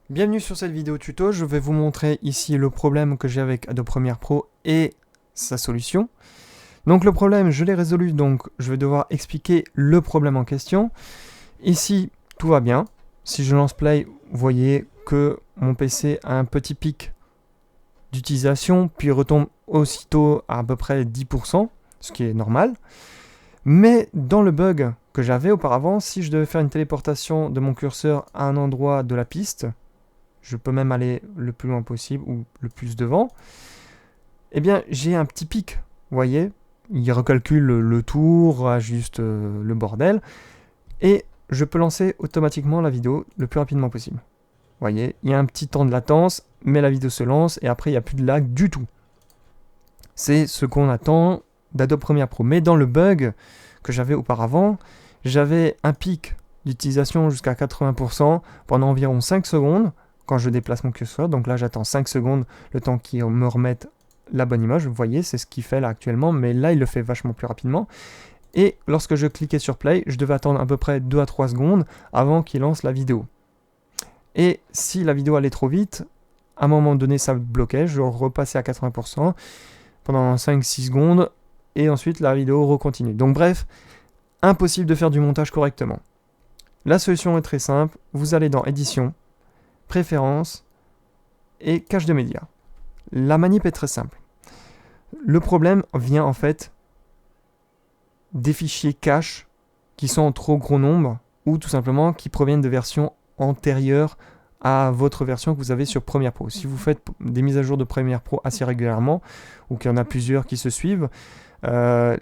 Bienvenue sur cette vidéo tuto, je vais vous montrer ici le problème que j'ai avec Adobe Premiere Pro et sa solution. Donc le problème, je l'ai résolu, donc je vais devoir expliquer le problème en question. Ici, tout va bien. Si je lance Play, vous voyez que mon PC a un petit pic d'utilisation, puis retombe aussitôt à peu près 10%, ce qui est normal. Mais dans le bug que j'avais auparavant, si je devais faire une téléportation de mon curseur à un endroit de la piste, je peux même aller le plus loin possible ou le plus devant, eh bien j'ai un petit pic, vous voyez, il recalcule le tour, ajuste le bordel, et je peux lancer automatiquement la vidéo le plus rapidement possible. Vous voyez, il y a un petit temps de latence, mais la vidéo se lance et après il n'y a plus de lag du tout. C'est ce qu'on attend d'Adobe Premiere Pro. Mais dans le bug que j'avais auparavant, j'avais un pic d'utilisation jusqu'à 80% pendant environ 5 secondes quand je déplace mon curseur. Donc là, j'attends 5 secondes le temps qu'il me remette la bonne image. Vous voyez, c'est ce qu'il fait là actuellement, mais là, il le fait vachement plus rapidement. Et lorsque je cliquais sur Play, je devais attendre à peu près 2 à 3 secondes avant qu'il lance la vidéo. Et si la vidéo allait trop vite, à un moment donné, ça bloquait. Je repassais à 80% pendant 5-6 secondes et ensuite la vidéo recontinue. Donc bref, impossible de faire du montage correctement. La solution est très simple. Vous allez dans Édition, Préférences et Cache de médias. La manip est très simple. Le problème vient en fait des fichiers cache qui sont en trop gros nombre ou tout simplement qui proviennent de versions antérieures à votre version que vous avez sur Premiere Pro. Si vous faites des mises à jour de Premiere Pro assez régulièrement ou qu'il y en a plusieurs qui se suivent, la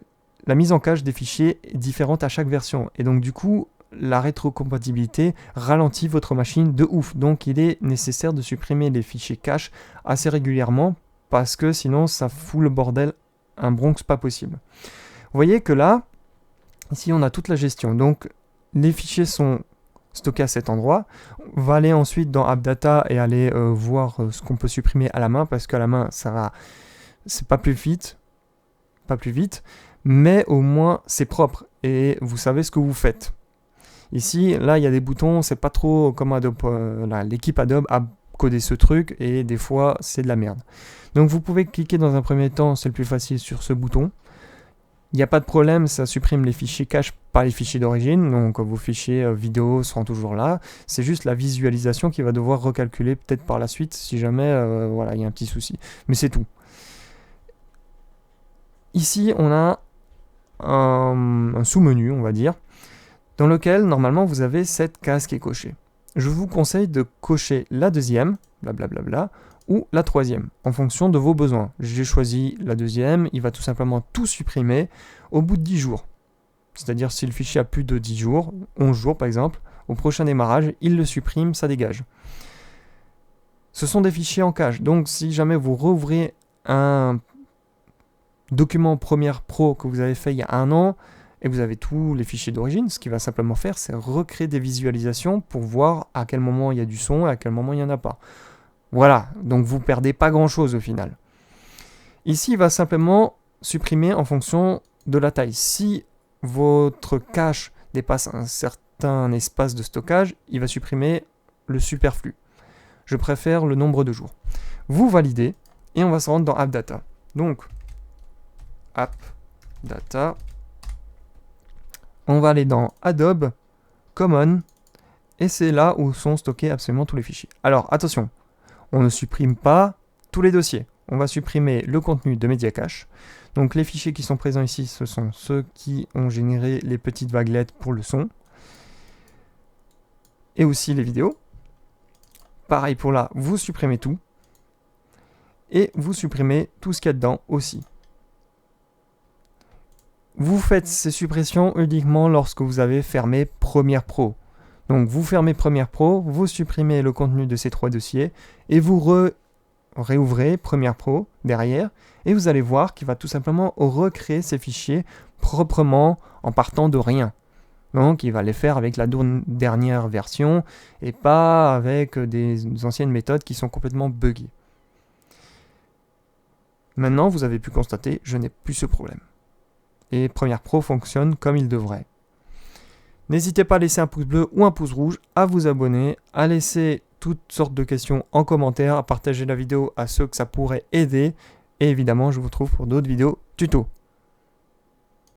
mise en cache des fichiers est différente à chaque version et donc du coup la rétrocompatibilité ralentit votre machine de ouf. Donc il est nécessaire de supprimer les fichiers cache assez régulièrement parce que sinon ça fout le bordel, un Bronx pas possible. Vous voyez que là, ici on a toute la gestion. Donc les fichiers sont stockés à cet endroit. On va aller ensuite dans AppData et aller voir ce qu'on peut supprimer à la main parce qu'à la main ça va, c'est pas plus vite, mais au moins c'est propre et vous savez ce que vous faites. Ici, là, il y a des boutons, c'est pas trop comme Adobe. L'équipe Adobe a codé ce truc et des fois, c'est de la merde. Donc, vous pouvez cliquer dans un premier temps, c'est le plus facile, sur ce bouton. Il n'y a pas de problème, ça supprime les fichiers cache, pas les fichiers d'origine. Donc, vos fichiers vidéo seront toujours là. C'est juste la visualisation qui va devoir recalculer peut-être par la suite si jamais voilà, il y a un petit souci. Mais c'est tout. Ici, on a un sous-menu, on va dire, dans lequel normalement vous avez cette case qui est cochée. Je vous conseille de cocher la deuxième, blablabla, ou la troisième, en fonction de vos besoins. J'ai choisi la deuxième, il va tout simplement tout supprimer au bout de 10 jours. C'est-à-dire si le fichier a plus de 10 jours, 11 jours par exemple, au prochain démarrage, il le supprime, ça dégage. Ce sont des fichiers en cache, donc si jamais vous rouvrez un document Premiere Pro que vous avez fait il y a un an, et vous avez tous les fichiers d'origine, ce qu'il va simplement faire, c'est recréer des visualisations pour voir à quel moment il y a du son et à quel moment il n'y en a pas. Voilà, donc vous ne perdez pas grand-chose au final. Ici, il va simplement supprimer en fonction de la taille. Si votre cache dépasse un certain espace de stockage, il va supprimer le superflu. Je préfère le nombre de jours. Vous validez et on va se rendre dans AppData. Donc, AppData. On va aller dans Adobe, Common, et c'est là où sont stockés absolument tous les fichiers. Alors attention, on ne supprime pas tous les dossiers. On va supprimer le contenu de MediaCache. Donc les fichiers qui sont présents ici, ce sont ceux qui ont généré les petites vaguelettes pour le son. Et aussi les vidéos. Pareil pour là, vous supprimez tout. Et vous supprimez tout ce qu'il y a dedans aussi. Vous faites ces suppressions uniquement lorsque vous avez fermé Premiere Pro. Donc vous fermez Premiere Pro, vous supprimez le contenu de ces 3 dossiers et vous réouvrez Premiere Pro derrière et vous allez voir qu'il va tout simplement recréer ces fichiers proprement en partant de rien. Donc il va les faire avec la dernière version et pas avec des anciennes méthodes qui sont complètement buggées. Maintenant vous avez pu constater, je n'ai plus ce problème. Et Premiere Pro fonctionne comme il devrait. N'hésitez pas à laisser un pouce bleu ou un pouce rouge, à vous abonner, à laisser toutes sortes de questions en commentaire, à partager la vidéo à ceux que ça pourrait aider. Et évidemment, je vous retrouve pour d'autres vidéos tuto.